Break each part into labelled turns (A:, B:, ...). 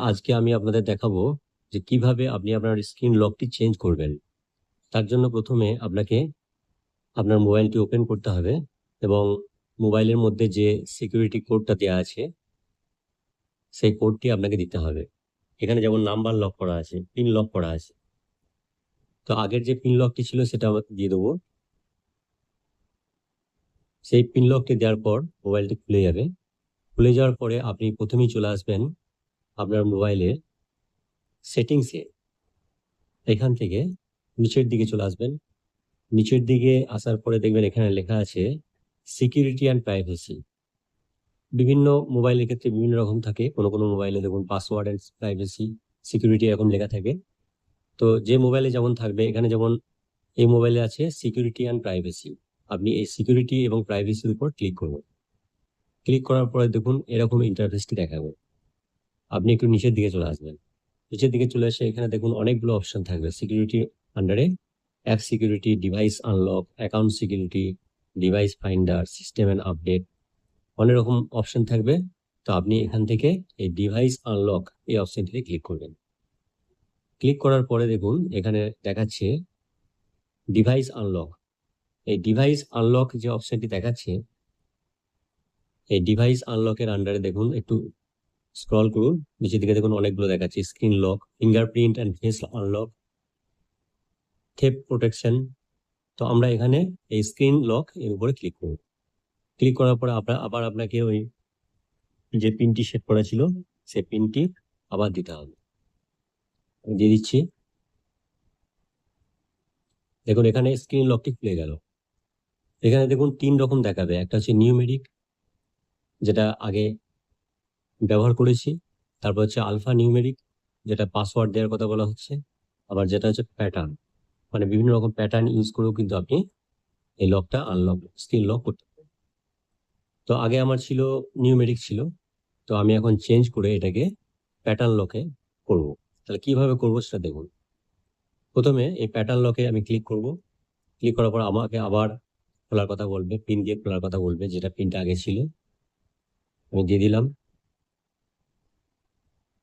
A: আজকে আমি আপনাদের দেখাবো যে কিভাবে আপনি আপনার স্ক্রিন লকটি চেঞ্জ করবেন। তার জন্য প্রথমে আপনাকে আপনার মোবাইলটি ওপেন করতে হবে এবং মোবাইলের মধ্যে যে সিকিউরিটি কোডটা দেওয়া আছে সেই কোডটি আপনাকে দিতে হবে। এখানে যেমন নাম্বার লক করা আছে, পিন লক করা আছে। তো আগের যে পিন লকটি ছিল সেটা আমাকে দিয়ে দেবো। সেই পিন লকটি দেওয়ার পর মোবাইলটি খুলে যাবে। খুলে যাওয়ার পরে আপনি প্রথমেই চলে আসবেন আপনার মোবাইলের সেটিংসে। এখান থেকে নিচের দিকে চলে আসবেন। নিচের দিকে আসার পরে দেখবেন এখানে লেখা আছে সিকিউরিটি অ্যান্ড প্রাইভেসি। বিভিন্ন মোবাইলের ক্ষেত্রে বিভিন্ন রকম থাকে। কোনো কোনো মোবাইলে দেখুন পাসওয়ার্ড অ্যান্ড প্রাইভেসি, সিকিউরিটি এরকম লেখা থাকে। তো যে মোবাইলে যেমন থাকবে, এখানে যেমন এই মোবাইলে আছে সিকিউরিটি অ্যান্ড প্রাইভেসি। আপনি এই সিকিউরিটি এবং প্রাইভেসির উপর ক্লিক করবেন। ক্লিক করার পরে দেখুন এরকম ইন্টারফেসটি দেখাবে। আপনি একটু নিচের দিকে চলে আসবেন। নিচের দিকে চলে এসে এখানে দেখুন অনেকগুলো অপশন থাকবে সিকিউরিটি আন্ডারে। App security, device unlock, account security, device finder, system and update, অনেক রকম অপশন থাকবে। তো আপনি এখান থেকে এই ডিভাইস আনলক এই অপশনটিতে ক্লিক করবেন। ক্লিক করার পরে দেখুন এখানে দেখাচ্ছে ডিভাইস আনলক। এই ডিভাইস আনলক যে অপশনটি দেখাচ্ছে, এই ডিভাইস আনলকের আন্ডারে দেখুন একটু স্ক্রল করুন, নিচের দিকে দেখুন অনেকগুলো দেখাচ্ছে screen lock, fingerprint and face unlock, theft protection. তো আমরা এখানে এই স্ক্রিন লক এর উপরে ক্লিক করব। ক্লিক করার পরে আবার আপনাকে ওই যে পিনটি সেট করা ছিল সেই পিনটি আবার দিতে হবে। আমি দিয়ে দিচ্ছি। দেখুন এখানে স্ক্রিন লকটি খুলে গেল। এখানে দেখুন 3 রকম দেখাবে। একটা হচ্ছে নিউমেরিক, যেটা আগে ব্যবহার করেছি। তারপর হচ্ছে আলফা নিউমেরিক, যেটা পাসওয়ার্ড দেওয়ার কথা বলা হচ্ছে। আবার যেটা হচ্ছে প্যাটার্ন, মানে বিভিন্ন রকম প্যাটার্ন ইউজ করেও কিন্তু আপনি এই লকটা আনলক, স্ক্রিন লক করতে পারেন। তো আগে আমার ছিল নিউমেরিক ছিল, তো আমি এখন চেঞ্জ করে এটাকে প্যাটার্ন লকে করব। তাহলে কিভাবে করব সেটা দেখুন। প্রথমে এই প্যাটার্ন লকে আমি ক্লিক করব। ক্লিক করার পর আমাকে আবার খোলার কথা বলবে, পিন দিয়ে খোলার কথা বলবে, যেটা পিনটা আগে ছিল। আমি দিয়ে দিলাম।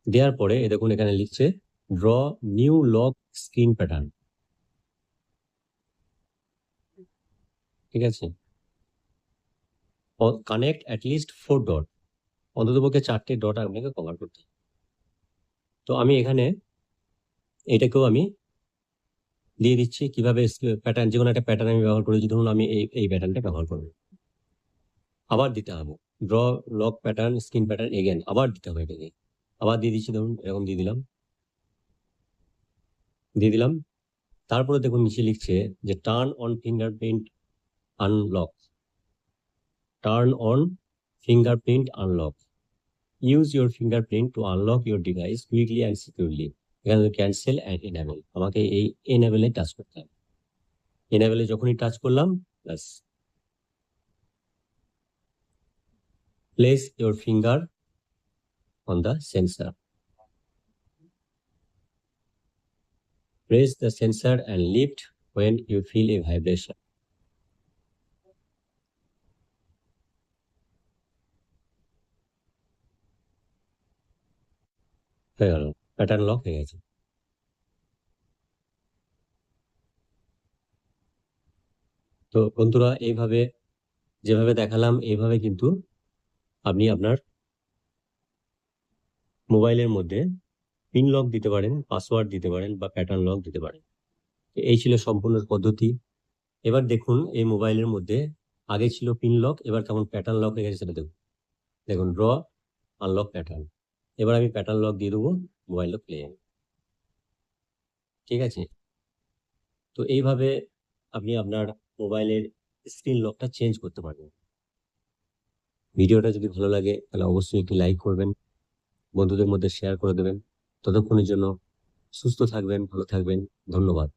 A: দেওয়ার পরে দেখুন এখানে লিখছে draw new lock screen pattern. ঠিক আছে, কানেক্ট অ্যাটলিস্ট 4 ডট, অন্ততপক্ষে 4টে ডট আপনাকে কভার করতে হবে। তো আমি এখানে এটাকেও আমি দিয়ে দিচ্ছি। কিভাবে প্যাটার্ন, যে কোনো একটা প্যাটার্ন আমি ব্যবহার করেছি, ধরুন আমি এই প্যাটার্নটা ব্যবহার করবো। আবার দিতে হবে draw lock pattern screen pattern again, আবার দিতে হবে এটাকে। আবার দিয়ে দিচ্ছি, ধরুন এরকম দিয়ে দিলাম। তারপরে দেখুন নিচে লিখছে যে turn on fingerprint unlock, turn on fingerprint unlock, use your fingerprint two unlock your device quickly and securely. এখানে ক্যান্সেল অ্যান্ড এনাবেল, আমাকে এই এনাবেলে টাচ করতে হবে। এনাবেলে যখনই টাচ করলাম, ব্যাস, place your finger on the sensor, press the sensor and lift when you feel a vibration. হয়ে গেল, প্যাটার্ন লক হয়ে গেছে। তো বন্ধুরা, এইভাবে যেভাবে দেখালাম এইভাবে কিন্তু আপনি আপনার মোবাইলের মধ্যে পিন লক দিতে পারেন, পাসওয়ার্ড দিতে পারেন বা প্যাটার্ন লক দিতে পারেন। এই ছিল সম্পূর্ণ পদ্ধতি। এবার দেখুন এই মোবাইলের মধ্যে আগে ছিল পিন লক, এবার কেমন প্যাটার্ন লক হয়ে গেছে সেটা দেখুন। দেখুন ড্র আনলক প্যাটার্ন। এবার আমি প্যাটার্ন লক দিয়ে দেবো, মোবাইল লক খুলে যাবে। ঠিক আছে, তো এইভাবে আপনি আপনার মোবাইলের স্ক্রিন লকটা চেঞ্জ করতে পারবেন। ভিডিওটা যদি ভালো লাগে তাহলে অবশ্যই একটি লাইক করবেন, বন্ধুদের মধ্যে শেয়ার করে দেবেন। ততক্ষণের জন্য সুস্থ থাকবেন, ভালো থাকবেন। ধন্যবাদ।